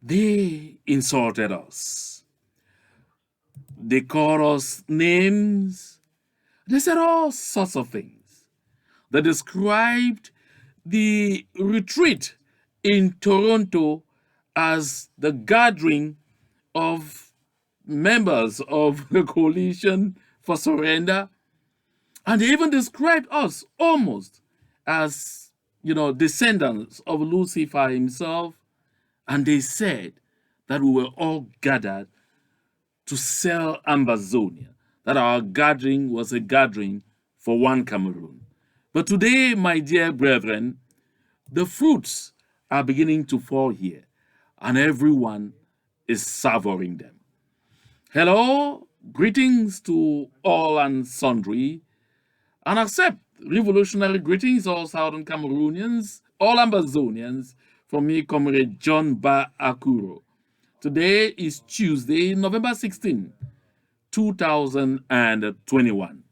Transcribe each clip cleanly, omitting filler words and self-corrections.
They insulted us. They called us names. They said all sorts of things. They described the retreat in Toronto as the gathering of members of the coalition for surrender. And they even described us almost as, descendants of Lucifer himself. And they said that we were all gathered to sell Ambazonia, that our gathering was a gathering for one Cameroon. But today, my dear brethren, the fruits are beginning to fall here, and everyone is savoring them. Hello, greetings to all and sundry, and accept revolutionary greetings, all Southern Cameroonians, all Ambazonians, from me, Comrade John Ba Akuro. Today is Tuesday, November 16, 2021.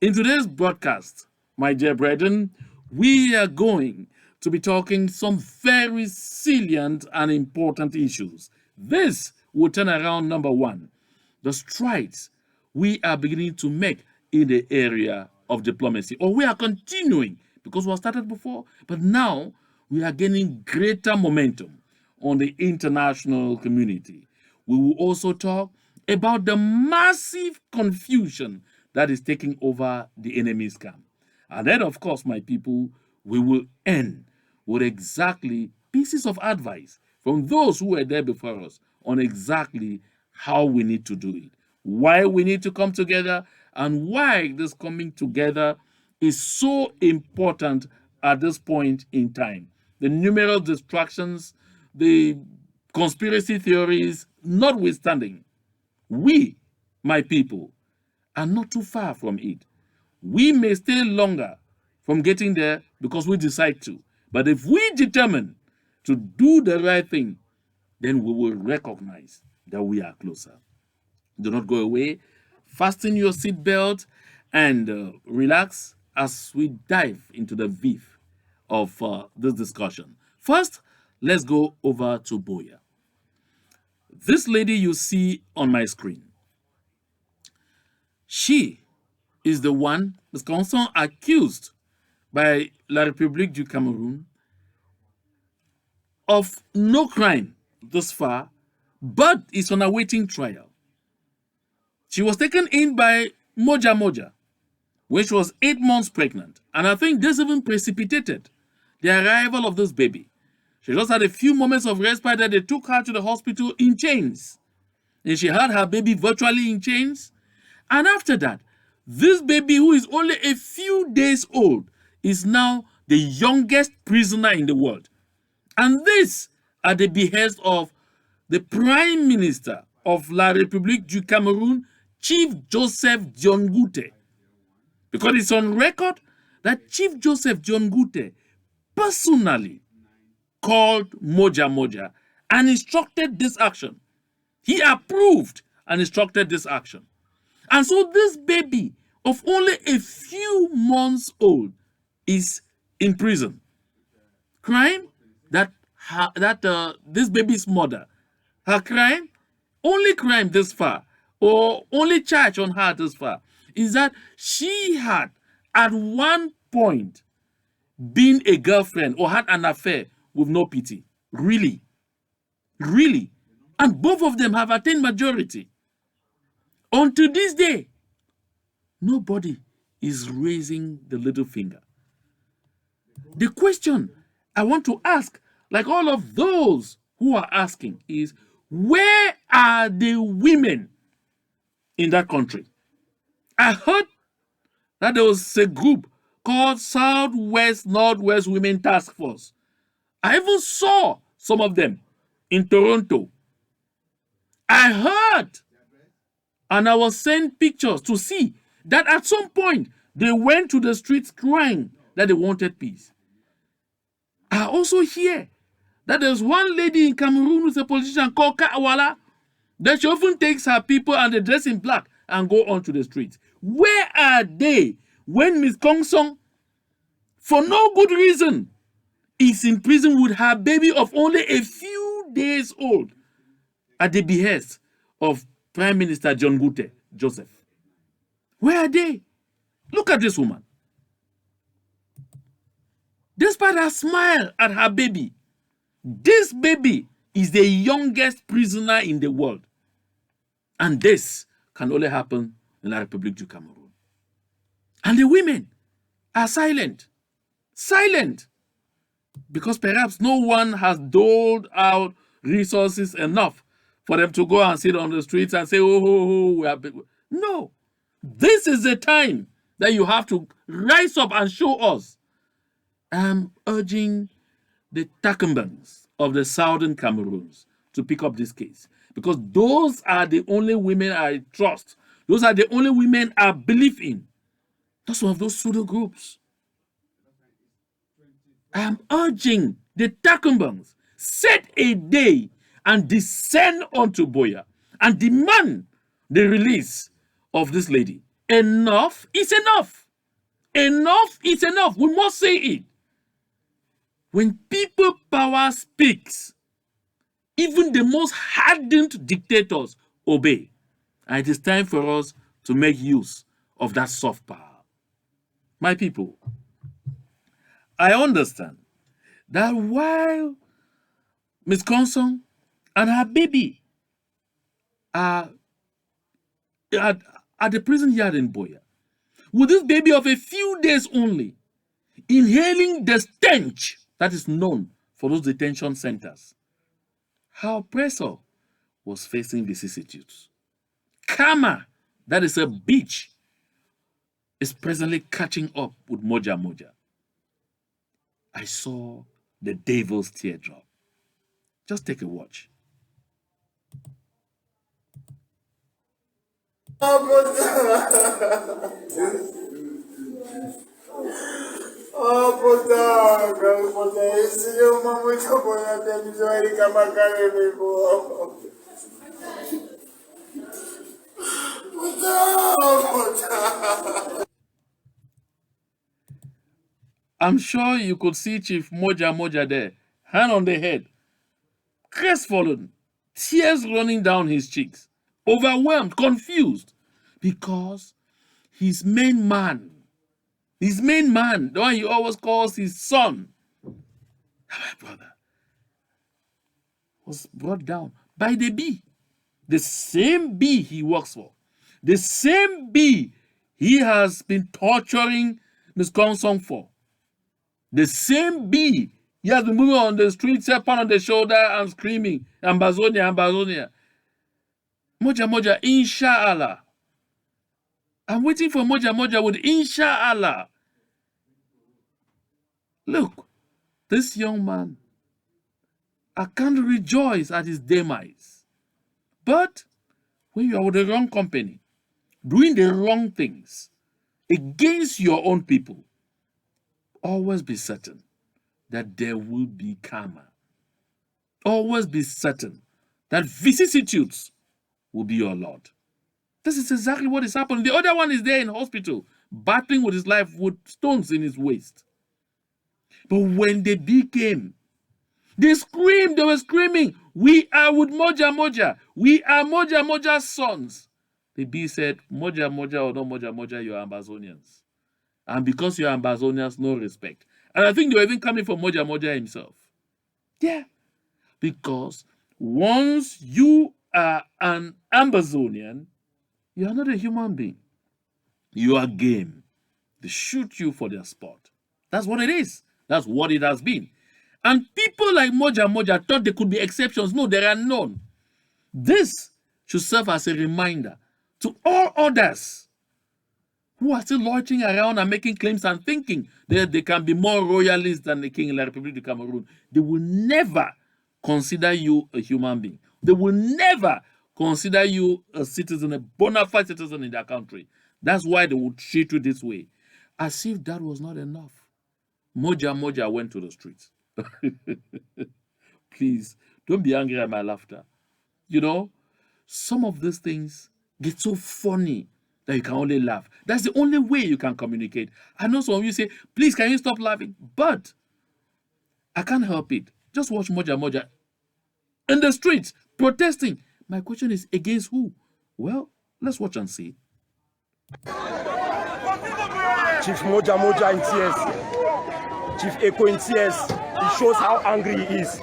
In today's broadcast, my dear brethren, we are going to be talking some very salient and important issues. This will turn around number one, the strides we are beginning to make in the area of diplomacy, or we are continuing because we started before, but now we are gaining greater momentum on the international community. We will also talk about the massive confusion that is taking over the enemy's camp. And then, of course, my people, we will end with exactly pieces of advice from those who were there before us on exactly how we need to do it, why we need to come together, and why this coming together is so important at this point in time. The numerous distractions, the conspiracy theories notwithstanding, we, my people, are not too far from it. We may stay longer from getting there because we decide to. But if we determine to do the right thing, then we will recognize that we are closer. Do not go away. Fasten your seatbelt and relax as we dive into the beef of this discussion. First, let's go over to Boya. This lady you see on my screen, she is the one, Ms. Constant, accused by La République du Cameroun of no crime thus far, but is on awaiting trial. She was taken in by Moja Moja when she was 8 months pregnant, and I think this even precipitated the arrival of this baby. She just had a few moments of respite that they took her to the hospital in chains. And she had her baby virtually in chains. And after that, this baby, who is only a few days old, is now the youngest prisoner in the world. And this at the behest of the Prime Minister of La République du Cameroun, Chief Joseph Diongute. Because it's on record that Chief Joseph Diongute personally called Moja Moja and instructed this action. He approved and instructed this action. And so this baby of only a few months old is in prison. Crime that this baby's mother, her crime, only crime this far, or only charge on her this far, is that she had at one point been a girlfriend or had an affair with No Pity. Really. Really. And both of them have attained majority. Until this day, nobody is raising the little finger. The question I want to ask, like all of those who are asking, is where are the women in that country? I heard that there was a group called Southwest Northwest Women Task Force. I even saw some of them in Toronto. I heard, and I was sent pictures to see that at some point they went to the streets crying that they wanted peace. I also hear that there's one lady in Cameroon who's a politician called Kaawala, that she often takes her people and they dress in black and go onto the streets. Where are they when Miss Kong Song, for no good reason, is in prison with her baby of only a few days old, at the behest of Prime Minister John Gute Joseph. Where are they? Look at this woman. Despite her smile at her baby, this baby is the youngest prisoner in the world. And this can only happen in La République du Cameroon. And the women are silent. Silent. Because perhaps no one has doled out resources enough for them to go and sit on the streets and say, oh, we are big. No. This is the time that you have to rise up and show us. I'm urging the Takambans of the southern Cameroons to pick up this case, because those are the only women I trust. Those are the only women I believe in. That's one of those pseudo groups. I am urging the Takambans, set a day and descend onto Boya and demand the release of this lady. Enough is enough. Enough is enough. We must say it. When people power speaks, even the most hardened dictators obey. And it is time for us to make use of that soft power. My people, I understand that while Miss Conson and her baby are at the prison yard in Boya, with this baby of a few days only, inhaling the stench that is known for those detention centers, her oppressor was facing vicissitudes. Karma, that is a bitch, is presently catching up with Moja Moja. I saw the devil's teardrop. Just take a watch. I'm sure you could see Chief Moja Moja there, hand on the head, crestfallen, tears running down his cheeks, overwhelmed, confused, because his main man, the one he always calls his son, my brother, was brought down by the bee. The same bee he works for. The same bee he has been torturing Miss Consong for. The same bee he has been moving on the streets, pound on the shoulder and screaming, Ambazonia, Ambazonia. Moja Moja, inshallah. I'm waiting for Moja Moja with inshallah. Look, this young man, I can't rejoice at his demise. But when you are with the wrong company, doing the wrong things against your own people, always be certain that there will be karma. Always be certain that vicissitudes will be your lot. This is exactly what is happening. The other one is there in hospital, battling with his life with stones in his waist. But when the bee came, they screamed, they were screaming, we are with Moja Moja. We are Moja Moja's sons. The bee said, Moja Moja or no Moja Moja, you are Ambazonians. And because you are Ambazonians, no respect. And I think they were even coming from Moja Moja himself. Yeah. Because once you are an Ambazonian, you are not a human being. You are game. They shoot you for their sport. That's what it is. That's what it has been. And people like Moja Moja thought there could be exceptions. No, there are none. This should serve as a reminder to all others who are still loitering around and making claims and thinking that they can be more royalist than the king in La République du Cameroon. They will never consider you a human being. They will never consider you a citizen, a bona fide citizen in their country. That's why they would treat you this way. As if that was not enough. Moja Moja went to the streets. Please, don't be angry at my laughter. You know, some of these things get so funny that you can only laugh. That's the only way you can communicate. I know some of you say, please, can you stop laughing? But I can't help it. Just watch Moja Moja. in the streets protesting. My question is, against who? Well, let's watch and see. Chief Moja Moja in tears. Chief Echo in tears. It shows how angry he is.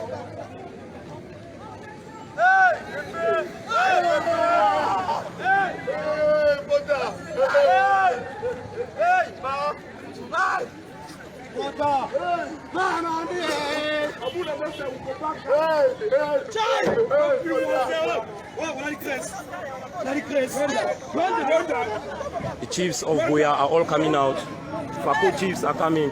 The chiefs of Boya are all coming out. Fako chiefs are coming.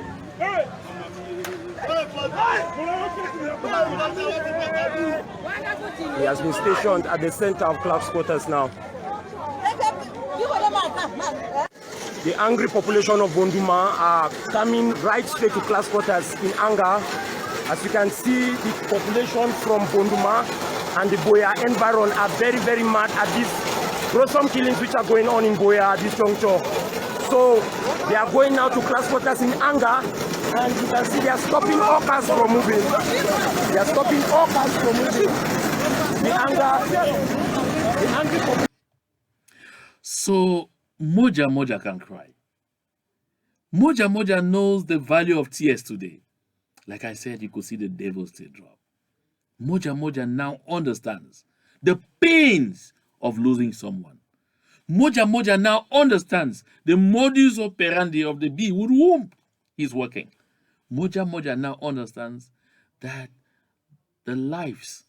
He has been stationed at the center of Clark's quarters now. The angry population of Bonduma are coming right straight to Clark's quarters in anger. As you can see, the population from Bonduma and the Boya environ are very, very mad at these gruesome killings which are going on in Boya at this juncture. So they are going now to Clark's quarters in anger, and you can see they are stopping all cars from moving. They are stopping all cars from moving. The angry. So Moja Moja can cry. Moja Moja knows the value of tears today. Like I said, you could see the devil's teardrop. Moja Moja now understands the pains of losing someone. Moja Moja now understands the modus operandi of the bee with whom he's working. Moja Moja now understands that the lives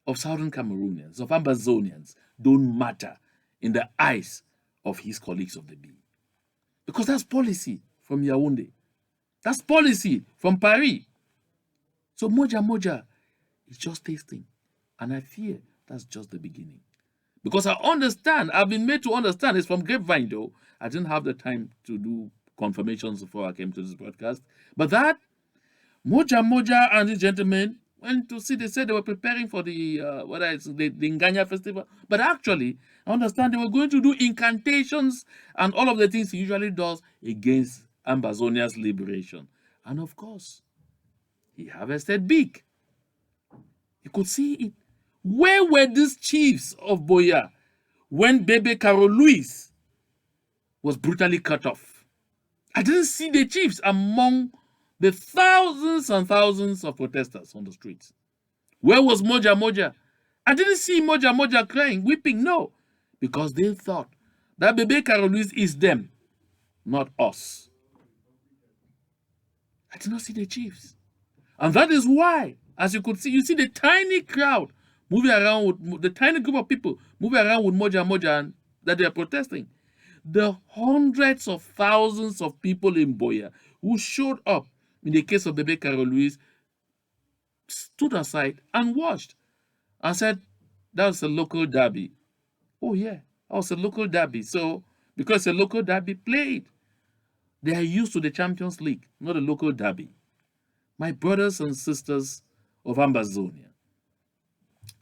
of Southern Cameroonians, of Ambazonians, don't matter in the eyes of his colleagues of the bee. Because that's policy from Yaounde. That's policy from Paris. So Moja Moja is just tasting. And I fear that's just the beginning. Because I understand, I've been made to understand, it's from grapevine though. I didn't have the time to do confirmations before I came to this broadcast. But that, Moja Moja and the gentlemen went to see, they said they were preparing for the Nganya festival. But actually, I understand they were going to do incantations and all of the things he usually does against Ambazonia's liberation. And of course, he harvested big. You could see it. Where were these chiefs of Boya when Bebe Carol Louis was brutally cut off? I didn't see the chiefs among the thousands and thousands of protesters on the streets. Where was Moja Moja? I didn't see Moja Moja crying, weeping, no. Because they thought that Bebe Carol Louis is them, not us. I did not see the chiefs. And that is why, as you could see, you see the tiny crowd moving around with the tiny group of people moving around with Moja Moja and that they are protesting. The hundreds of thousands of people in Boya who showed up in the case of Bebe Carol Louis stood aside and watched and said, that was a local derby. Oh yeah, that was a local derby. So because a local derby played, they are used to the Champions League, not a local derby. My brothers and sisters of Ambazonia,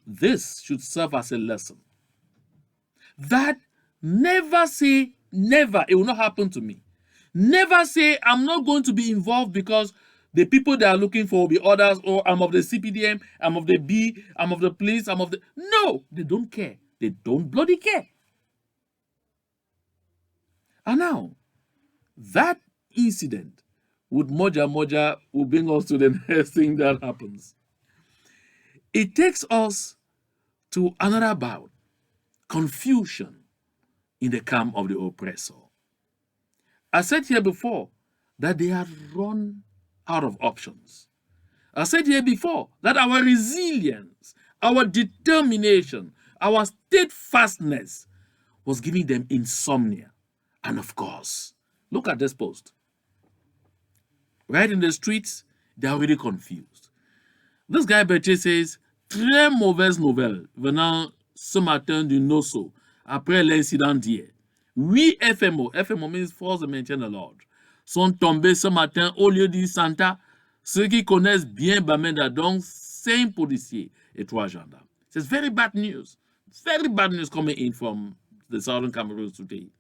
this should serve as a lesson. That never say never, it will not happen to me. Never say I'm not going to be involved because the people they are looking for will be others, or I'm of the CPDM, I'm of the B, I'm of the police, I'm of the... No, they don't care. They don't bloody care. And now, that incident with Moja Moja will bring us to the next thing that happens. It takes us to another bout, confusion in the camp of the oppressor. I said here before that they had run out of options. I said here before that our resilience, our determination, our steadfastness was giving them insomnia. And of course, look at this post. Right in the streets, they're already confused. This guy Berthier says, très mauvaise nouvelle venant ce matin du Nosso après l'incident d'hier. 8 FMO, FMO means Force de Maintien de l'Ordre, sont tombés ce matin au lieu du Santa. Ceux qui connaissent bien Bamenda, donc 5 policiers et 3 gendarmes. It's very bad news. Very bad news coming in from the Southern Cameroon today.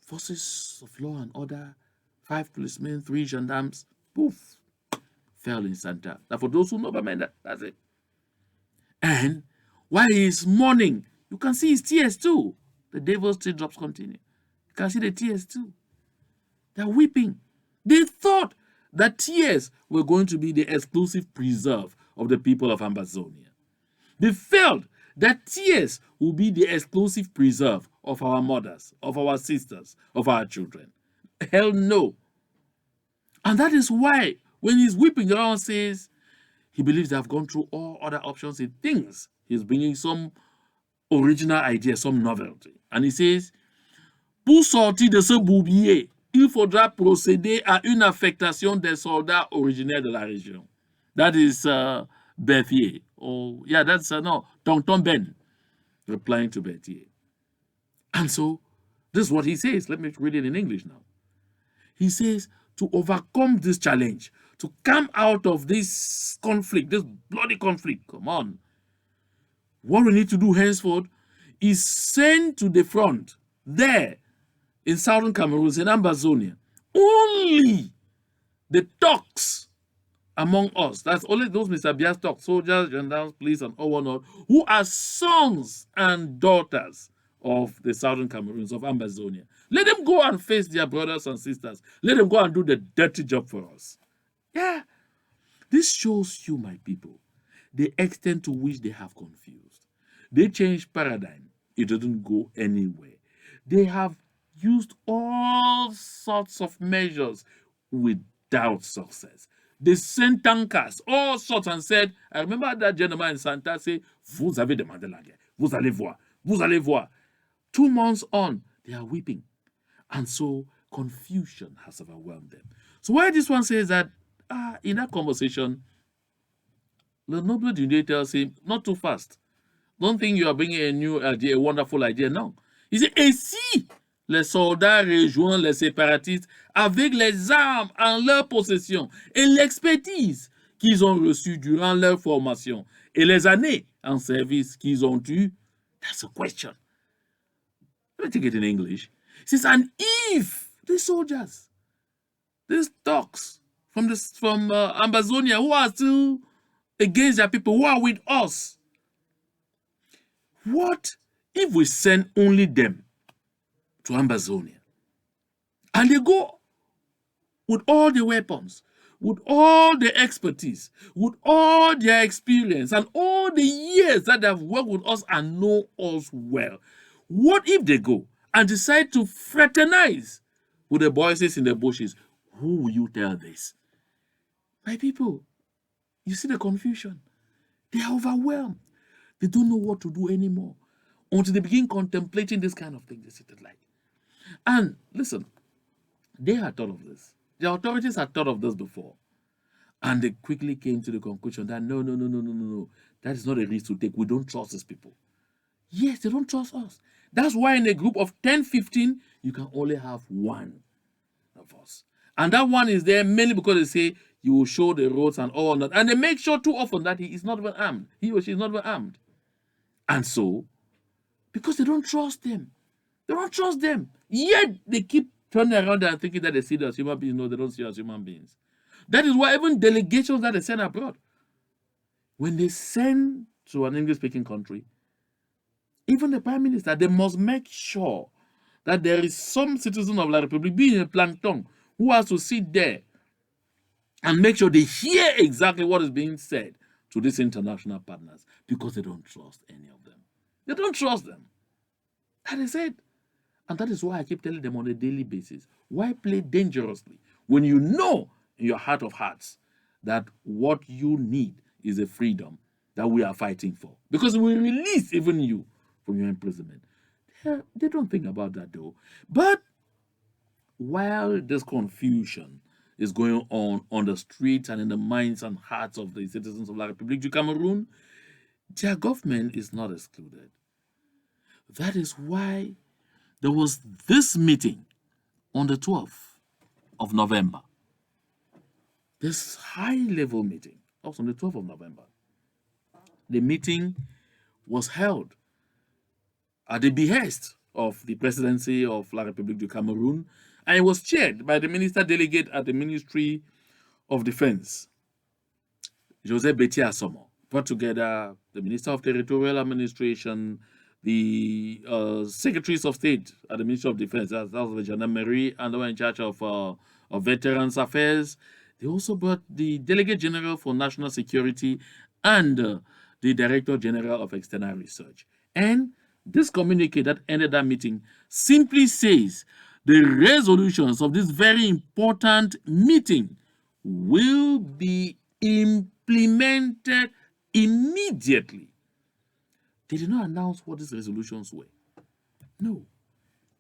Forces of law and order, 5 policemen, 3 gendarmes, poof, fell in Santa. Now, for those who know Bamenda, that's it. And while he is mourning, you can see his tears too. The devil's teardrops continue. You can see the tears too. They're weeping. They thought that tears were going to be the exclusive preserve of the people of Ambazonia. They felt that tears will be the exclusive preserve of our mothers, of our sisters, of our children. Hell no. And that is why when he's weeping, the Lord says he believes they have gone through all other options. He thinks he's bringing some original idea, some novelty. And he says, pour sortir de ce bourbier, il faudra procéder à une affectation des soldats originaires de la région. That is Berthier. Oh, yeah, that's no, Tonton Ben replying to Berthier. And so, this is what he says. Let me read it in English now. He says, to overcome this challenge, to come out of this conflict, this bloody conflict, come on. What we need to do henceforth is send to the front, there, in southern Cameroon, in Ambazonia, only the thugs among us. That's only those Mr. Bia's thugs, soldiers, gendarmes, police, and all whatnot, who are sons and daughters of the southern Cameroons, of Ambazonia. Let them go and face their brothers and sisters. Let them go and do the dirty job for us. Yeah. This shows you, my people, the extent to which they have confused. They changed paradigm. It didn't go anywhere. They have used all sorts of measures without success. They sent tankers, all sorts, and said, I remember that gentleman in Santa say, vous avez demandé la guerre. Vous allez voir. Vous allez voir. 2 months on, they are weeping. And so confusion has overwhelmed them. So why this one says that in that conversation, the noble Junde tells him, not too fast. Don't think you are bringing a new idea, a wonderful idea. No. He said, et si les soldats rejoignent les séparatistes avec les armes en leur possession et l'expertise qu'ils ont reçue durant leur formation et les années en service qu'ils ont eues? That's a question. Let me take it in English. He says, and if these soldiers, these thugs from Ambazonia who are still against their people, who are with us, what if we send only them to Ambazonia? And they go with all the weapons, with all the expertise, with all their experience, and all the years that they have worked with us and know us well. What if they go and decide to fraternize with the voices in the bushes? Who will you tell this? My people, you see the confusion. They are overwhelmed. They don't know what to do anymore until they begin contemplating this kind of thing. They sit like. And listen, they had thought of this. The authorities had thought of this before. And they quickly came to the conclusion that no. That is not a risk to take. We don't trust these people. Yes, they don't trust us. That's why in a group of 10, 15, you can only have one of us. And that one is there mainly because they say you will show the roads and all that. And they make sure too often that he is not even armed. He or she is not even armed. And so, because they don't trust them. They don't trust them. Yet they keep turning around and thinking that they see them as human beings. No, they don't see us as human beings. That is why even delegations that they send abroad, when they send to an English-speaking country, even the Prime Minister, they must make sure that there is some citizen of La Republic, being a plankton, who has to sit there and make sure they hear exactly what is being said to these international partners, because they don't trust any of them. They don't trust them. That is it. And that is why I keep telling them on a daily basis, why play dangerously when you know in your heart of hearts that what you need is a freedom that we are fighting for? Because we release even you from your imprisonment. They don't think about that though. But while this confusion is going on the streets and in the minds and hearts of the citizens of La République du Cameroun, their government is not excluded. That is why there was this meeting on the 12th of November. This high-level meeting, also on the 12th of November. The meeting was held at the behest of the presidency of La République du Cameroun, and it was chaired by the minister delegate at the Ministry of Defense, Jose Betty Asomo brought together the Minister of Territorial Administration, the Secretaries of State at the Ministry of Defense, that was Jana Mary, and they were in charge of Veterans Affairs. They also brought the Delegate General for National Security and the Director General of External Research. And this communique that ended that meeting simply says the resolutions of this very important meeting will be implemented immediately. They did not announce what these resolutions were. No.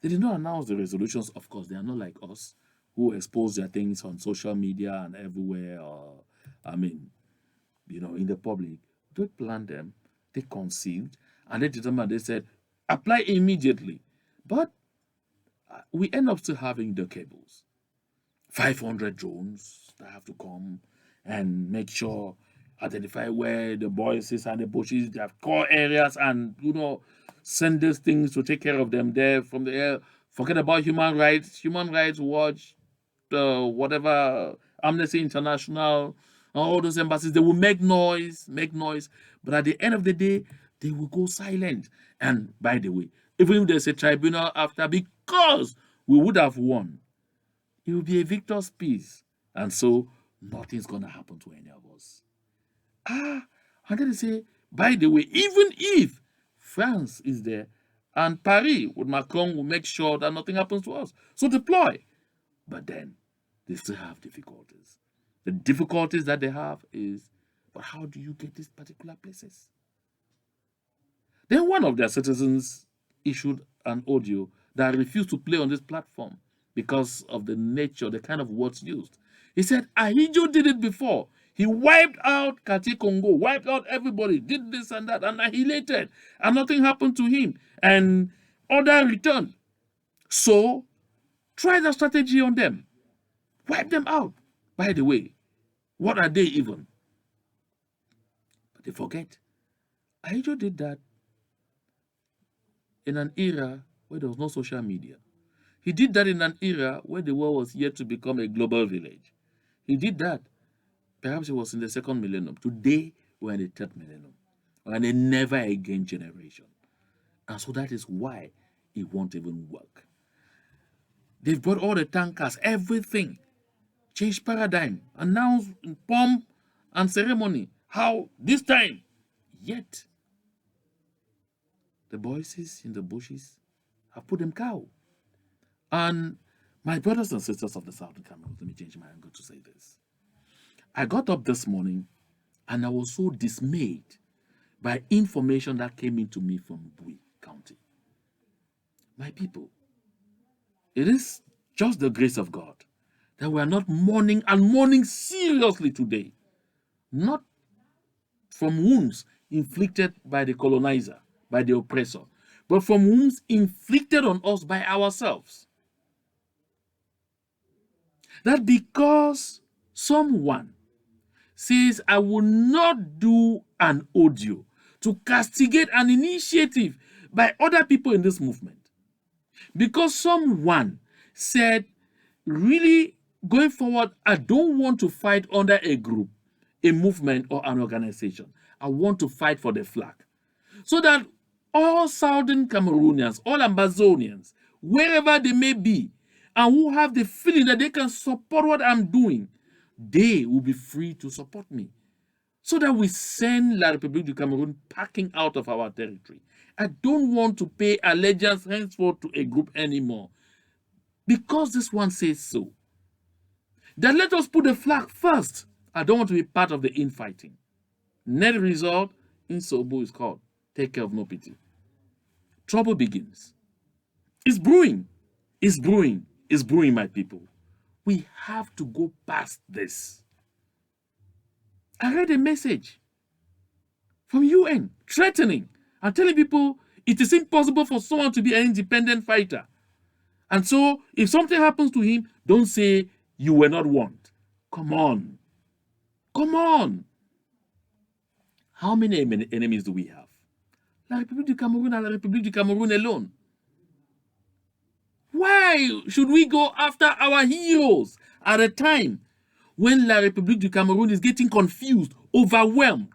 They did not announce the resolutions. Of course, they are not like us who expose their things on social media and everywhere, or, in the public. They planned them, they conceived, and they determined, they said, apply immediately. But we end up still having the cables. 500 drones that have to come and make sure, identify where the boys is and the bushes, they have core areas, and send these things to take care of them there from the air. Forget about human rights watch, whatever, Amnesty International, all those embassies. They will make noise, but at the end of the day, they will go silent. And by the way, even if there's a tribunal after, because we would have won, it will be a victor's peace. And so nothing's going to happen to any of us. And then they say, by the way, even if France is there and Paris with Macron will make sure that nothing happens to us, so deploy. But then they still have difficulties. The difficulties that they have is, but how do you get these particular places? Then one of their citizens issued an audio that refused to play on this platform because of the nature, the kind of words used. He said, Ahidjo did it before. He wiped out Kati Congo, wiped out everybody, did this and that, annihilated, and nothing happened to him. And order returned. So, try the strategy on them. Wipe them out. By the way, what are they even? But they forget. Ahidjo did that in an era where there was no social media. He did that in an era where the world was yet to become a global village. He did that. Perhaps it was in the second millennium. Today, we're in the third millennium. We're in a never again generation. And so that is why it won't even work. They've brought all the tankers, everything. Changed paradigm. Announced in pomp and ceremony. How this time. Yet, the voices in the bushes have put them cow. And my brothers and sisters of the Southern Cameroon, let me change my angle to say this. I got up this morning and I was so dismayed by information that came into me from Bui County. My people, it is just the grace of God that we are not mourning and mourning seriously today. Not from wounds inflicted by the colonizer, by the oppressor, but from wounds inflicted on us by ourselves. That because someone says, I will not do an audio to castigate an initiative by other people in this movement. Because someone said, really, going forward, I don't want to fight under a group, a movement, or an organization. I want to fight for the flag. So that all Southern Cameroonians, all Ambazonians, wherever they may be, and who have the feeling that they can support what I'm doing, they will be free to support me. So that we send La République du Cameroun packing out of our territory. I don't want to pay allegiance henceforth to a group anymore. Because this one says so. Then let us put the flag first. I don't want to be part of the infighting. Net result, in Sobo is called, take care of no pity. Trouble begins. It's brewing. It's brewing. It's brewing, my people. We have to go past this. I read a message from UN threatening and telling people it is impossible for someone to be an independent fighter. And so if something happens to him, don't say you were not warned. Come on. Come on. How many enemies do we have? La République du Cameroun and La République du Cameroun alone. Why should we go after our heroes at a time when La République du Cameroun is getting confused overwhelmed,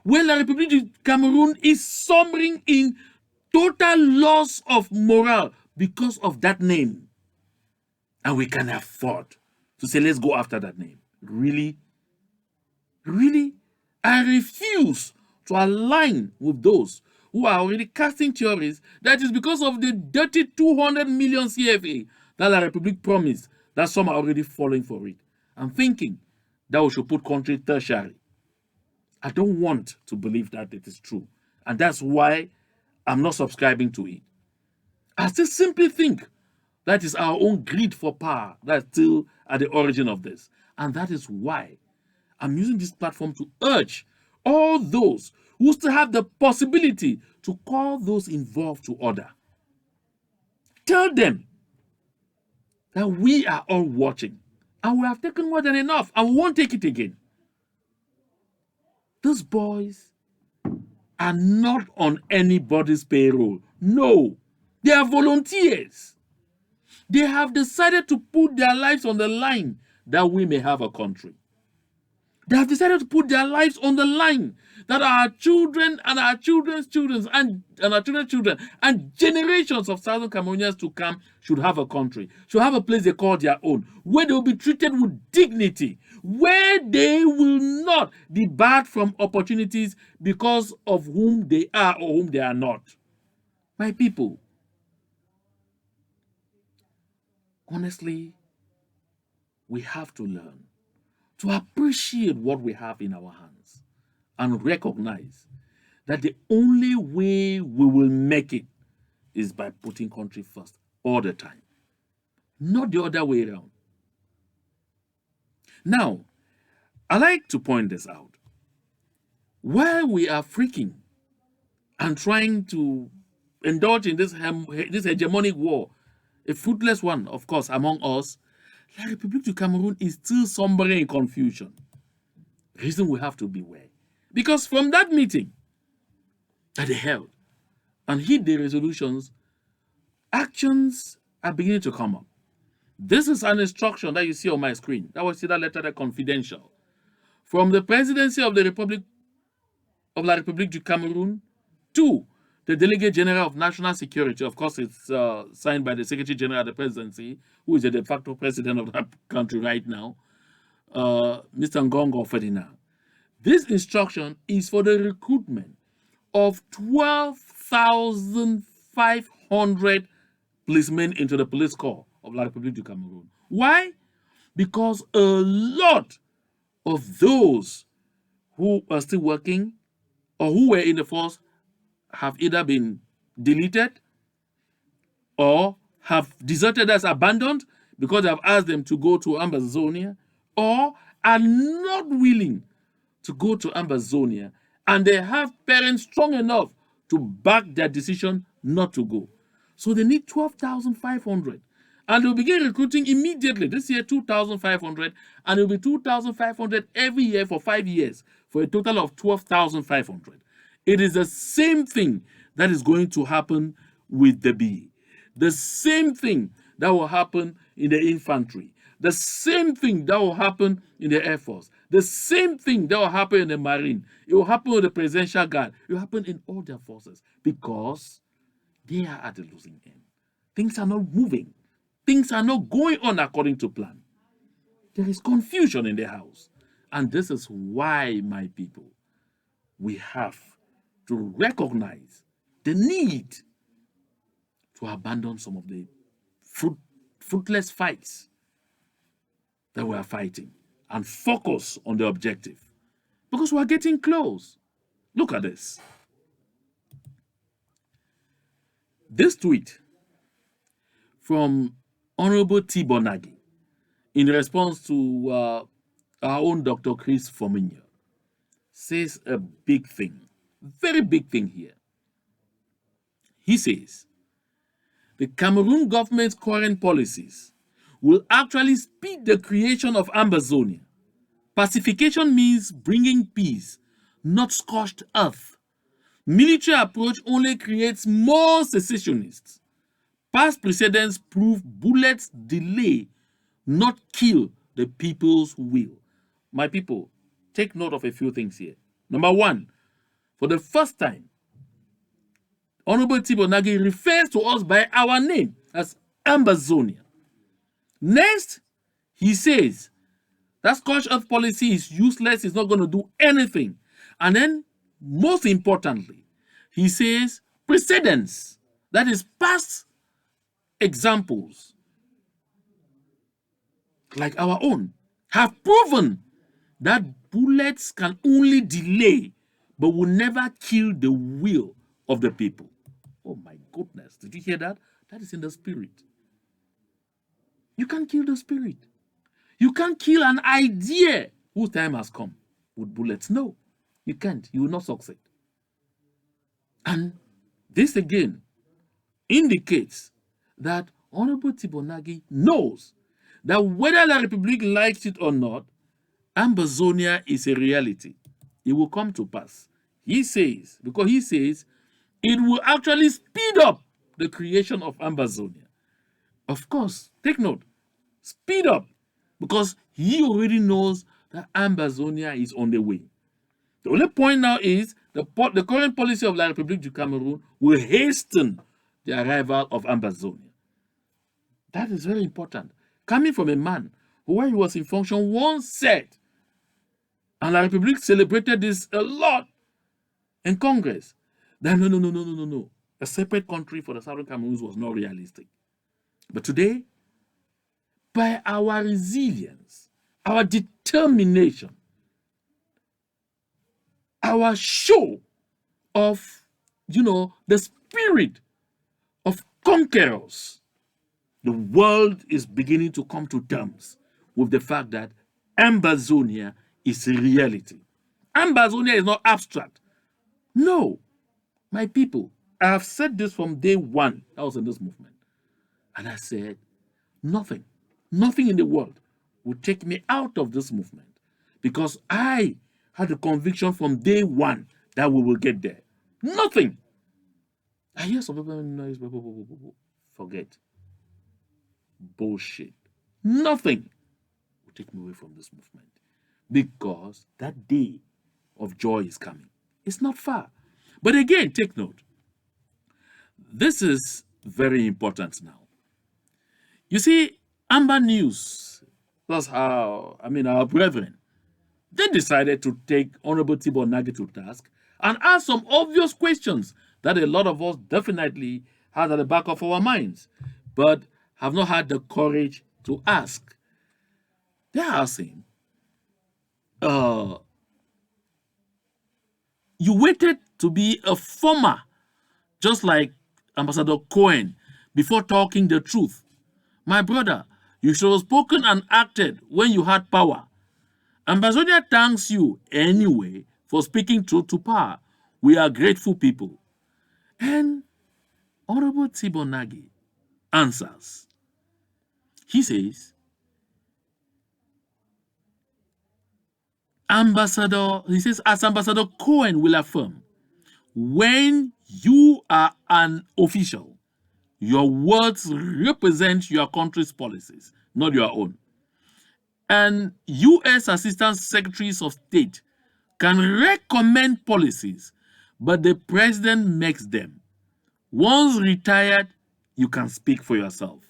where La République du Cameroon is suffering in total loss of morale because of that name. And we can afford to say, let's go after that name. Really? Really? I refuse to align with those who are already casting theories that is because of the dirty 200 million CFA that La République promised, that some are already falling for it. I'm thinking that we should put country tertiary. I don't want to believe that it is true. And that's why I'm not subscribing to it. I still simply think that is our own greed for power that's still at the origin of this. And that is why I'm using this platform to urge all those who still have the possibility to call those involved to order. Tell them that we are all watching and we have taken more than enough and we won't take it again. Those boys are not on anybody's payroll. No, they are volunteers. They have decided to put their lives on the line that we may have a country. They have decided to put their lives on the line that our children and our children's children and our children's children and generations of Southern Cameroonians to come should have a country, should have a place they call their own, where they will be treated with dignity, where they will not be barred from opportunities because of whom they are or whom they are not. My people, honestly, we have to learn to appreciate what we have in our hands and recognize that the only way we will make it is by putting country first all the time, not the other way around. Now, I like to point this out. While we are freaking and trying to indulge in this hegemonic war, a fruitless one, of course, among us, La République du Cameroon is still somewhere in confusion. Reason we have to beware. Because from that meeting that they held and hit the resolutions, actions are beginning to come up. This is an instruction that you see on my screen. That was that letter, that confidential. From the presidency of the Republic of La République du Cameroon to the Delegate General of National Security. Of course, it's signed by the Secretary General of the Presidency, who is the de facto president of that country right now, Mr. Ngongo Ferdinand. This instruction is for the recruitment of 12,500 policemen into the police corps of La République du Cameroon. Why? Because a lot of those who are still working or who were in the force have either been deleted or have deserted us, abandoned, because I've asked them to go to Ambazonia, or are not willing to go to Ambazonia, and they have parents strong enough to back their decision not to go. So they need 12,500. And they'll begin recruiting immediately. This year, 2,500, and it'll be 2,500 every year for 5 years, for a total of 12,500. It is the same thing that is going to happen with the BE. The same thing that will happen in the infantry. The same thing that will happen in the Air Force. The same thing that will happen in the Marine. It will happen with the Presidential Guard. It will happen in all their forces because they are at the losing end. Things are not moving. Things are not going on according to plan. There is confusion in the house. And this is why, my people, we have to recognize the need to abandon some of the fruitless fights that we are fighting and focus on the objective. Because we are getting close. Look at this. This tweet from Honorable T. Bonagi in response to our own Dr. Chris Fominio says a big thing, very big thing here. He says, the Cameroon government's current policies will actually speed the creation of Ambazonia. Pacification means bringing peace, not scorched earth. Military approach only creates more secessionists. Past precedents prove bullets delay, not kill the people's will. my people, take note of a few things here. Number one, for the first time, Honorable Tibonagi refers to us by our name as Ambazonia. Next, he says that Scotch Earth policy is useless, it's not going to do anything. And then, most importantly, he says precedents, that is past examples, like our own, have proven that bullets can only delay but will never kill the will of the people. Oh my goodness, did you hear that? That is in the spirit. You can't kill the spirit. You can't kill an idea whose time has come with bullets. No, you can't. You will not succeed. And this again indicates that Honorable Tibonagi knows that whether the Republic likes it or not, Ambazonia is a reality. It will come to pass. He says, because he says, it will actually speed up the creation of Ambazonia. Of course, take note, speed up, because he already knows that Ambazonia is on the way. The only point now is the current policy of La République du Cameroon will hasten the arrival of Ambazonia. That is very important. Coming from a man who, while he was in function, once said, and La République celebrated this a lot in Congress, that no. A separate country for the Southern Cameroons was not realistic. But today, by our resilience, our determination, our show of, the spirit of conquerors, the world is beginning to come to terms with the fact that Ambazonia is a reality. Ambazonia is not abstract. No, my people, I have said this from day one I was in this movement. And I said, nothing in the world will take me out of this movement, because I had a conviction from day one that we will get there. Nothing. I hear some people forget. Bullshit. Nothing will take me away from this movement, because that day of joy is coming. It's not far. But again, take note. This is very important now. You see, Amber News, that's how, our brethren, they decided to take Honorable Tibonagi to task and ask some obvious questions that a lot of us definitely had at the back of our minds, but have not had the courage to ask. They are saying, you waited to be a former, just like Ambassador Cohen, before talking the truth. My brother, you should have spoken and acted when you had power. Ambazonia thanks you anyway for speaking truth to power. We are grateful people. And Honorable Tibonagi answers. He says, as Ambassador Cohen will affirm, when you are an official, your words represent your country's policies, not your own. And U.S. Assistant Secretaries of State can recommend policies, but the president makes them. Once retired, you can speak for yourself.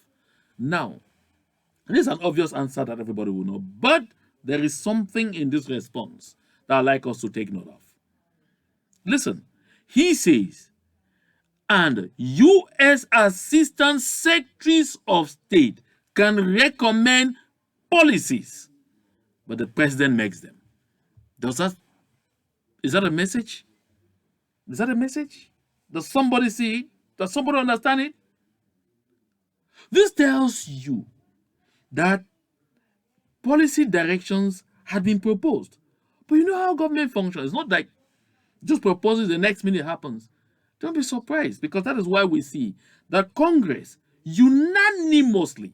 Now, this is an obvious answer that everybody will know, but there is something in this response that I'd like us to take note of. Listen, he says, and U.S. Assistant Secretaries of State can recommend policies, but the president makes them. Is that a message? Is that a message? Does somebody see it? Does somebody understand it? This tells you that policy directions had been proposed. But you know how government functions. It's not like just proposes, the next minute happens. Don't be surprised, because that is why we see that Congress unanimously,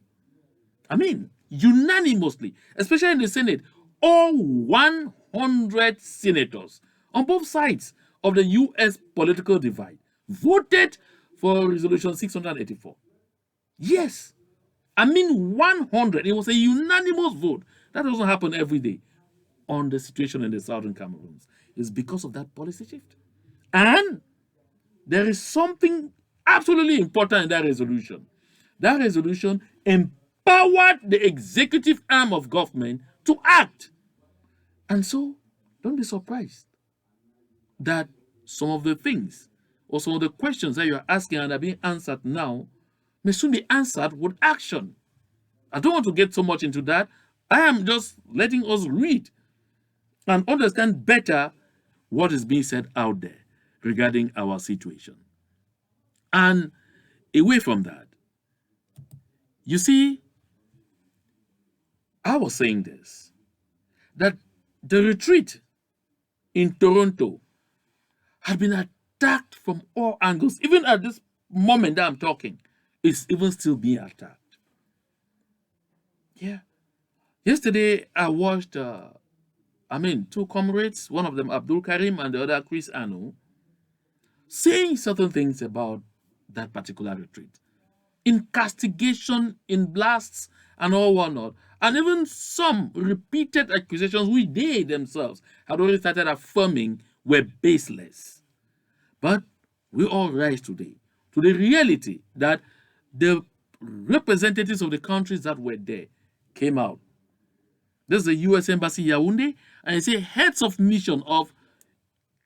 especially in the Senate, all 100 senators on both sides of the U.S. political divide voted for Resolution 684. Yes. 100. It was a unanimous vote. That doesn't happen every day. on the situation in the southern Cameroons is because of that policy shift. And there is something absolutely important in that resolution. That resolution empowered the executive arm of government to act. And so, don't be surprised that some of the things or some of the questions that you're asking and are being answered now may soon be answered with action. I don't want to get so much into that. I am just letting us read and understand better what is being said out there regarding our situation. And away from that, you see, I was saying this, that the retreat in Toronto had been attacked from all angles. Even at this moment that I'm talking, it's even still being attacked. Yeah. Yesterday, I watched, two comrades, one of them Abdul Karim and the other Chris Anu, saying certain things about that particular retreat. In castigation, in blasts, and all whatnot. And even some repeated accusations which they themselves had already started affirming were baseless. But we all rise today to the reality that the representatives of the countries that were there came out. This is the U.S. Embassy Yaounde, and they say heads of mission of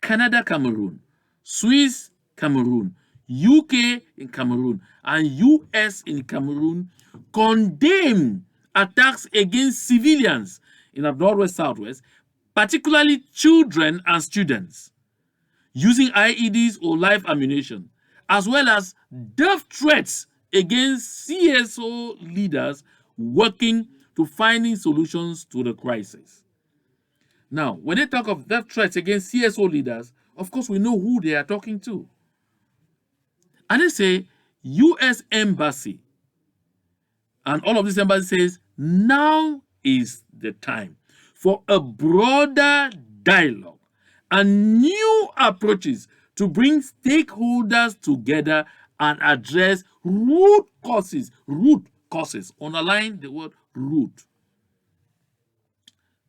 Canada, Cameroon, Swiss, Cameroon, UK in Cameroon, and US in Cameroon condemn attacks against civilians in the Northwest Southwest, particularly children and students, using IEDs or live ammunition, as well as death threats against CSO leaders working to finding solutions to the crisis. Now, when they talk of death threats against CSO leaders, of course, we know who they are talking to. And they say, U.S. Embassy, and all of this embassy says, now is the time for a broader dialogue and new approaches to bring stakeholders together and address root causes, underline the word root.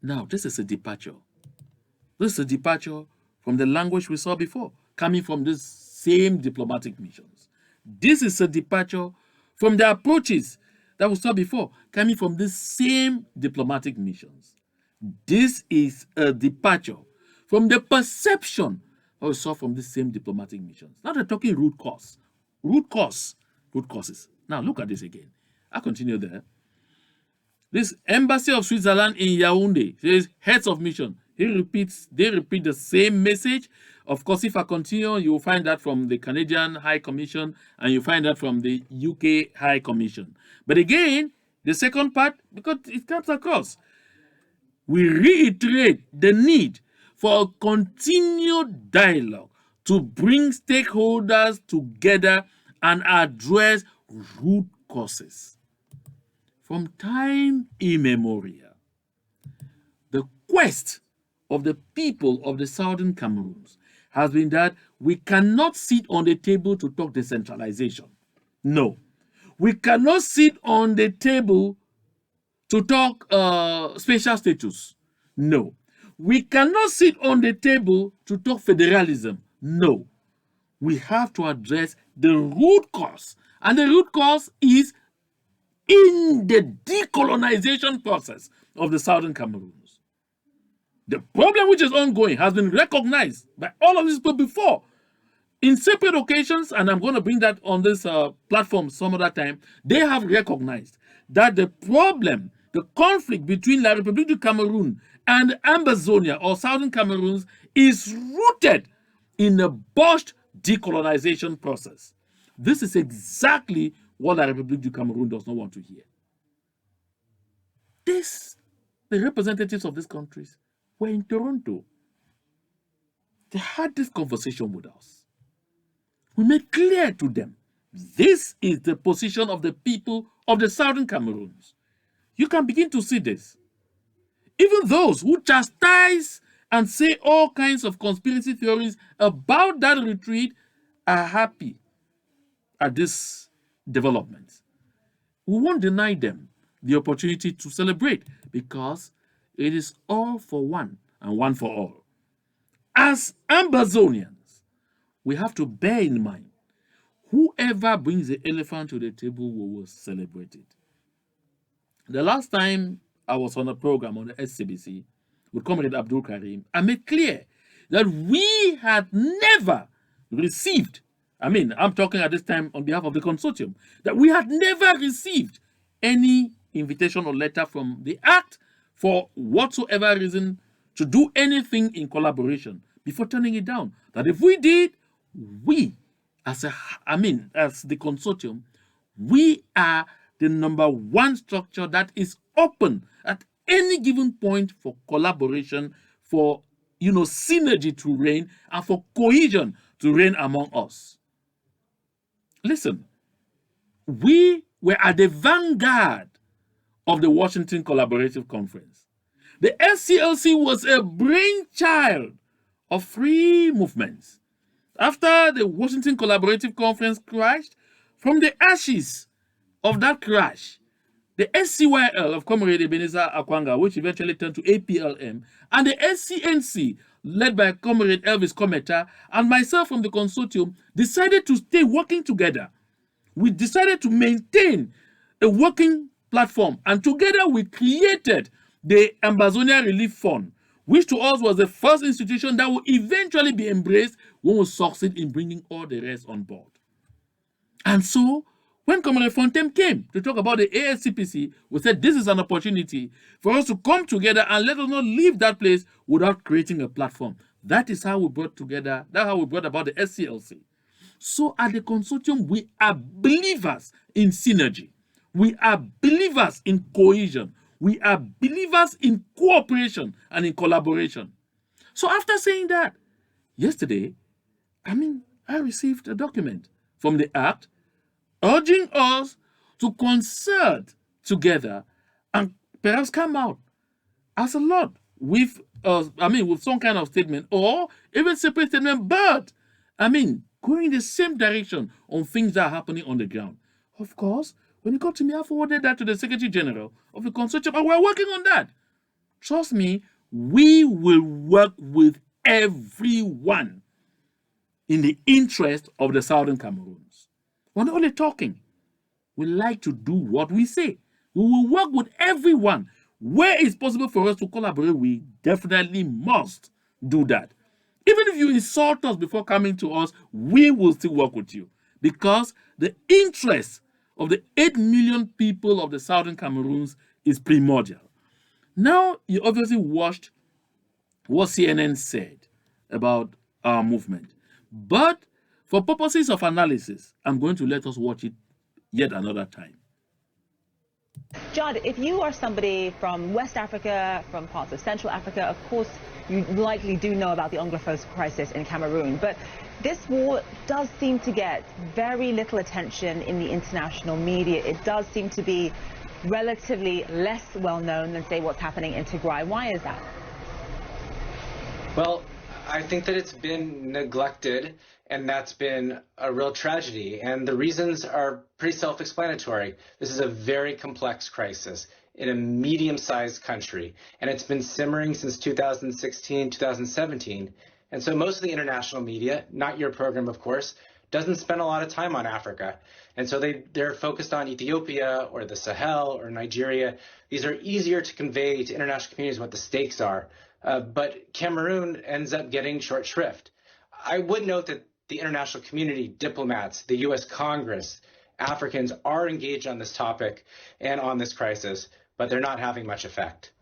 Now, this is a departure. This is a departure from the language we saw before, coming from these same diplomatic missions. This is a departure from the approaches that we saw before, coming from the same diplomatic missions. This is a departure from the perception that we saw from the same diplomatic missions. Now they're talking root causes. Now look at this again. I continue there. This Embassy of Switzerland in Yaounde says heads of mission. They repeat the same message. Of course, if I continue, you will find that from the Canadian High Commission and you find that from the UK High Commission. But again, the second part, because it comes across, we reiterate the need for a continued dialogue to bring stakeholders together and address root causes. From time immemorial, the quest of the people of the southern Cameroons has been that we cannot sit on the table to talk decentralization. No. We cannot sit on the table to talk special status. No. We cannot sit on the table to talk federalism. No. We have to address the root cause. And the root cause is in the decolonization process of the southern Cameroons. The problem which is ongoing has been recognized by all of these people before in separate occasions, and I'm going to bring that on this platform some other time. They have recognized that the problem, the conflict between La République du Cameroun and Ambazonia or Southern Cameroons is rooted in the botched decolonization process. This is exactly what La République du Cameroun does not want to hear. The representatives of these countries were in Toronto. They had this conversation with us. We made clear to them, this is the position of the people of the Southern Cameroons. You can begin to see this. Even those who chastise and say all kinds of conspiracy theories about that retreat are happy at this development. We won't deny them the opportunity to celebrate because It is all for one and one for all. As Ambazonians, we have to bear in mind whoever brings the elephant to the table, we will celebrate it. The last time I was on a program on the SCBC with Comrade Abdul Karim, I made clear that we had never received, I'm talking at this time on behalf of the consortium, that we had never received any invitation or letter from the ACT for whatsoever reason to do anything in collaboration before turning it down. That if we did, we, as the consortium, we are the number one structure that is open at any given point for collaboration, for synergy to reign, and for cohesion to reign among us. Listen, we were at the vanguard of the Washington Collaborative Conference. The SCLC was a brainchild of three movements. After the Washington Collaborative Conference crashed, from the ashes of that crash, the SCYL of Comrade Ebenezer Akwanga, which eventually turned to APLM, and the SCNC, led by Comrade Elvis Kometa, and myself from the consortium, decided to stay working together. We decided to maintain a working platform, and together we created the Ambazonia Relief Fund, which to us was the first institution that will eventually be embraced when we succeed in bringing all the rest on board. And so, when Comrade Fontem came to talk about the ASCPC, we said this is an opportunity for us to come together and let us not leave that place without creating a platform. That is how we brought together, that's how we brought about the SCLC. So at the consortium, we are believers in synergy. We are believers in cohesion. We are believers in cooperation and in collaboration. So after saying that, yesterday, I received a document from the ACT urging us to concert together and perhaps come out as a lot with some kind of statement or even separate statement, but going in the same direction on things that are happening on the ground. Of course, when it got to me, I forwarded that to the Secretary General of the consortium, and we're working on that. Trust me, we will work with everyone in the interest of the Southern Cameroons. We're not only talking. We like to do what we say. We will work with everyone. Where it's possible for us to collaborate, we definitely must do that. Even if you insult us before coming to us, we will still work with you, because the interest of the 8 million people of the Southern Cameroons is primordial. Now, you obviously watched what CNN said about our movement. But for purposes of analysis, I'm going to let us watch it yet another time. Judd, if you are somebody from West Africa, from parts of Central Africa, of course, you likely do know about the Anglophone crisis in Cameroon. But this war does seem to get very little attention in the international media. It does seem to be relatively less well known than, say, what's happening in Tigray. Why is that? Well, I think that it's been neglected, and that's been a real tragedy. And the reasons are pretty self-explanatory. This is a very complex crisis in a medium-sized country, and it's been simmering since 2016, 2017. And so most of the international media, not your program, of course, doesn't spend a lot of time on Africa. And so they're focused on Ethiopia or the Sahel or Nigeria. These are easier to convey to international communities what the stakes are. But Cameroon ends up getting short shrift. I would note that the international community, diplomats, the U.S. Congress, Africans are engaged on this topic and on this crisis, but they're not having much effect.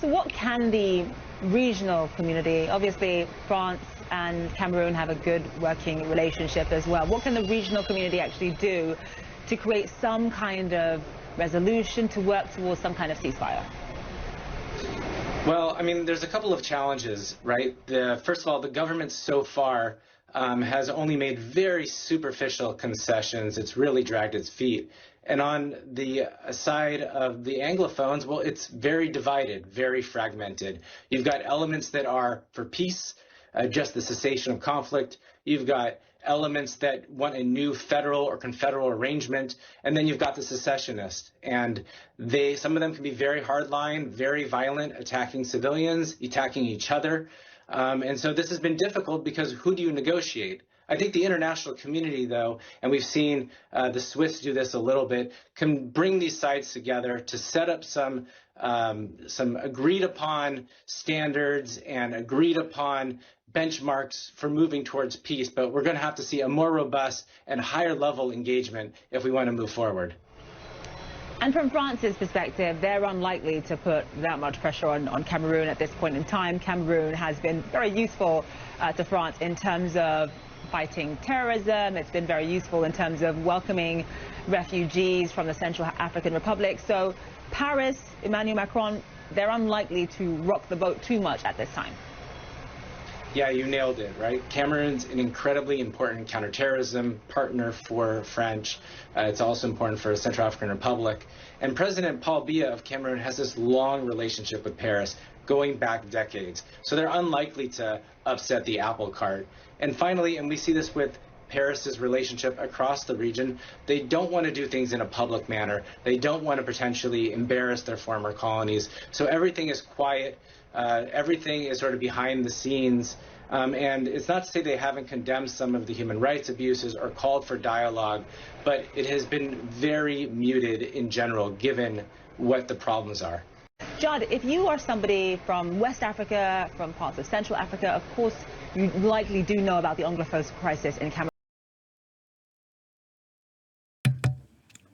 So what can the regional community, obviously France and Cameroon have a good working relationship as well, what can the regional community actually do to create some kind of resolution, to work towards some kind of ceasefire? Well, I mean, there's a couple of challenges, right? First of all, the government so far has only made very superficial concessions. It's really dragged its feet. And on the side of the Anglophones, well, it's very divided, very fragmented. You've got elements that are for peace, just the cessation of conflict. You've got elements that want a new federal or confederal arrangement, and then you've got the secessionists, and some of them can be very hardline, very violent, attacking civilians, attacking each other, and so this has been difficult because who do you negotiate? I think the international community, though, and we've seen the Swiss do this a little bit, can bring these sides together to set up some agreed upon standards and agreed upon benchmarks for moving towards peace. But we're going to have to see a more robust and higher level engagement if we want to move forward. And from France's perspective, they're unlikely to put that much pressure on Cameroon at this point in time. Cameroon has been very useful to France in terms of fighting terrorism. It's been very useful in terms of welcoming refugees from the Central African Republic. So Paris, Emmanuel Macron, they're unlikely to rock the boat too much at this time. Yeah, you nailed it, right? Cameroon's an incredibly important counterterrorism partner for French. It's also important for the Central African Republic. And President Paul Biya of Cameroon has this long relationship with Paris, going back decades. So they're unlikely to upset the apple cart. And finally, and we see this with Paris's relationship across the region, they don't want to do things in a public manner. They don't want to potentially embarrass their former colonies. So everything is quiet. Everything is sort of behind the scenes. And it's not to say they haven't condemned some of the human rights abuses or called for dialogue, but it has been very muted in general, given what the problems are. Jad, if you are somebody from West Africa, from parts of Central Africa, of course, you likely do know about the Anglophone crisis in Cameroon.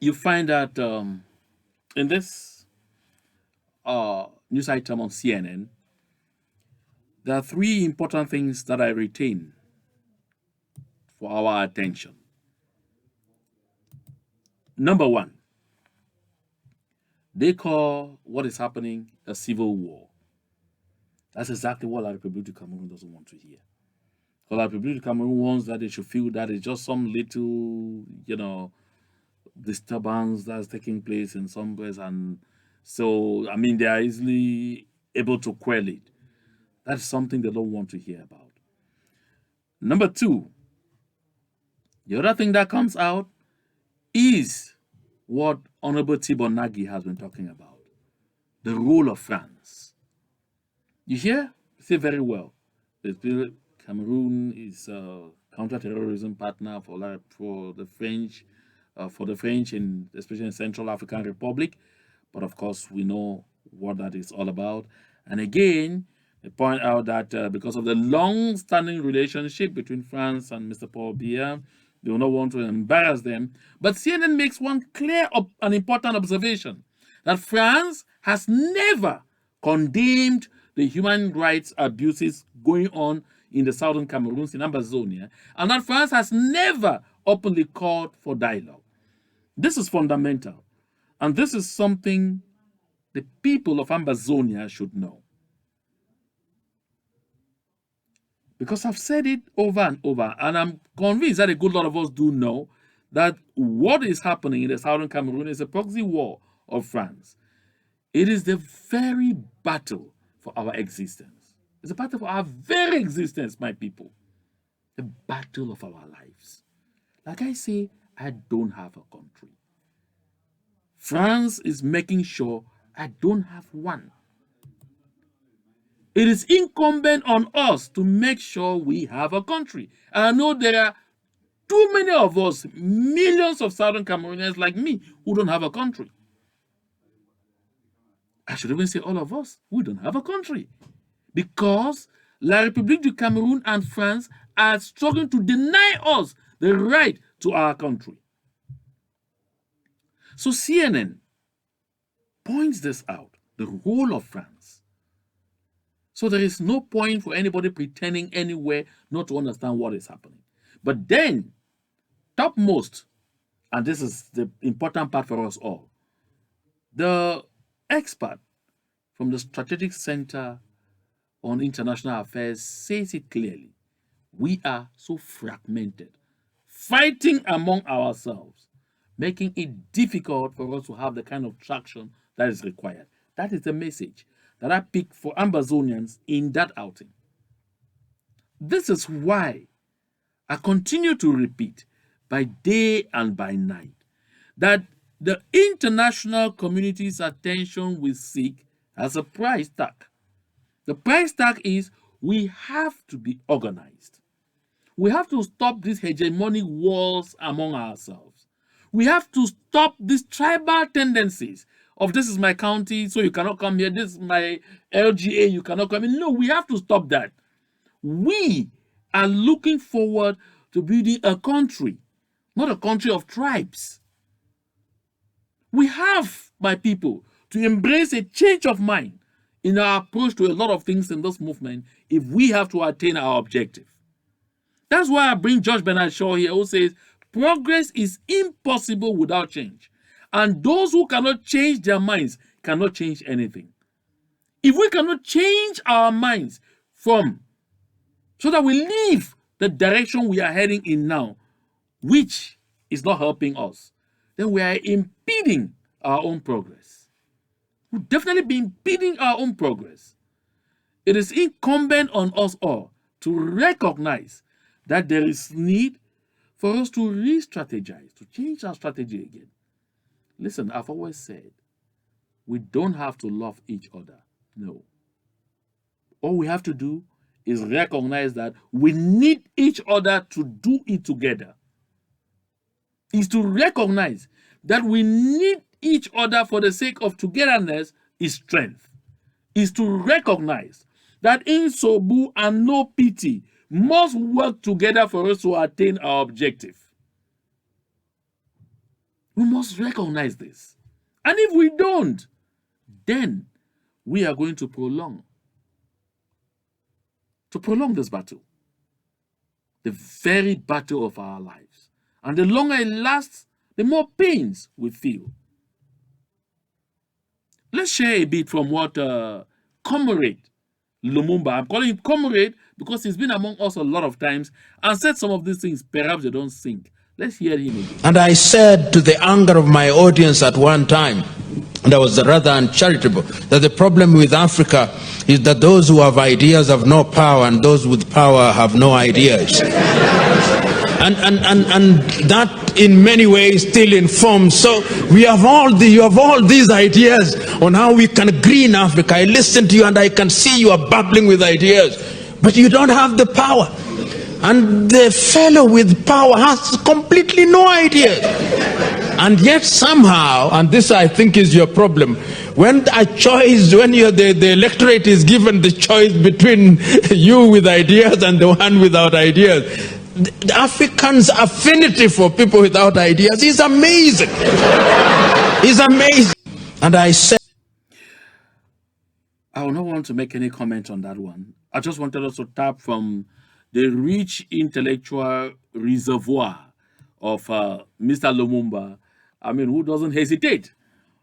You find that in this news item on CNN, there are three important things that I retain for our attention. Number one, they call what is happening a civil war. That's exactly what La République du Cameroun doesn't want to hear. Because La République du Cameroun wants that they should feel that it's just some little, disturbance that's taking place in some place. And so, I mean, they are easily able to quell it. That's something they don't want to hear about. Number two, the other thing that comes out is what Honorable Tibor Nagy has been talking about, the role of France. You hear? You say very well. Cameroon is a counter-terrorism partner for the French, especially in Central African Republic. But of course, we know what that is all about. And again, they point out that because of the long-standing relationship between France and Mr. Paul Biya, they will not want to embarrass them. But CNN makes one clear and important observation, that France has never condemned the human rights abuses going on in the southern Cameroons, in Ambazonia, and that France has never openly called for dialogue. This is fundamental, and this is something the people of Ambazonia should know. Because I've said it over and over, and I'm convinced that a good lot of us do know that what is happening in the southern Cameroon is a proxy war of France. It is the very battle for our existence. It's a battle for our very existence, my people. The battle of our lives. Like I say, I don't have a country. France is making sure I don't have one. It is incumbent on us to make sure we have a country. And I know there are too many of us, millions of Southern Cameroonians like me, who don't have a country. I should even say all of us who don't have a country. Because La République du Cameroun and France are struggling to deny us the right to our country. So CNN points this out, the role of France. So there is no point for anybody pretending anywhere not to understand what is happening. But then, topmost, and this is the important part for us all, the expert from the Strategic Center on International Affairs says it clearly. We are so fragmented, fighting among ourselves, making it difficult for us to have the kind of traction that is required. That is the message that I picked for Ambazonians in that outing. This is why I continue to repeat by day and by night that the international community's attention we seek has a price tag. The price tag is we have to be organized. We have to stop these hegemonic wars among ourselves. We have to stop these tribal tendencies of this is my county, so you cannot come here. This is my LGA, you cannot come in. No, we have to stop that. We are looking forward to building a country, not a country of tribes. We have, my people, to embrace a change of mind in our approach to a lot of things in this movement if we have to attain our objective. That's why I bring George Bernard Shaw here, who says progress is impossible without change. And those who cannot change their minds cannot change anything. If we cannot change our minds from so that we leave the direction we are heading in now, which is not helping us, then we are impeding our own progress. We'll definitely be impeding our own progress. It is incumbent on us all to recognize that there is need for us to re-strategize, to change our strategy again. Listen, I've always said, we don't have to love each other. No. All we have to do is recognize that we need each other to do it together. Is to recognize that we need each other for the sake of togetherness is strength. Is to recognize that in Sobu and no pity must work together for us to attain our objective. We must recognize this. And if we don't, then we are going to prolong this battle. The very battle of our lives. And the longer it lasts, the more pains we feel. Let's share a bit from what Comrade Lumumba, I'm calling him Comrade because he's been among us a lot of times and said some of these things, perhaps they don't sink. Let's hear him again. And I said to the anger of my audience at one time, and I was rather uncharitable, that the problem with Africa is that those who have ideas have no power and those with power have no ideas. And that in many ways still informs. So you have all these ideas on how we can green Africa. I listen to you and I can see you are babbling with ideas, but you don't have the power. And the fellow with power has completely no idea. And yet somehow, and this I think is your problem, when the electorate is given the choice between you with ideas and the one without ideas, the Africans' affinity for people without ideas is amazing. It's amazing. And I said, I will not want to make any comment on that one. I just wanted us to tap from the rich intellectual reservoir of Mr. Lumumba. I mean, who doesn't hesitate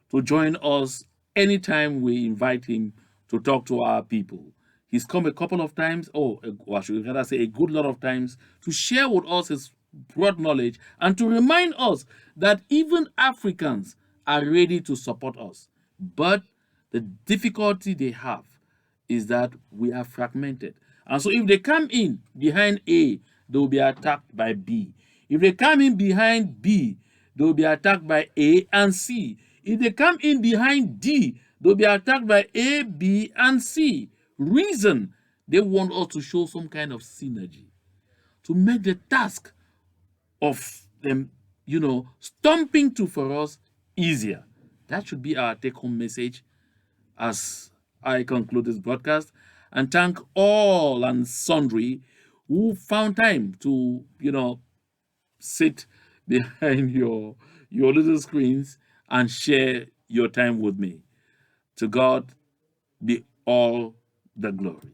to join us anytime we invite him to talk to our people. He's come a couple of times, or I should rather say a good lot of times, to share with us his broad knowledge and to remind us that even Africans are ready to support us. But the difficulty they have is that we are fragmented. And so if they come in behind A, they will be attacked by B. If they come in behind B, they will be attacked by A and C. If they come in behind D, they will be attacked by A, B, and C. Reason, they want us to show some kind of synergy to make the task of them, stomping to for us easier. That should be our take-home message as I conclude this broadcast, and thank all and sundry who found time to, sit behind your little screens and share your time with me. To God be all the glory.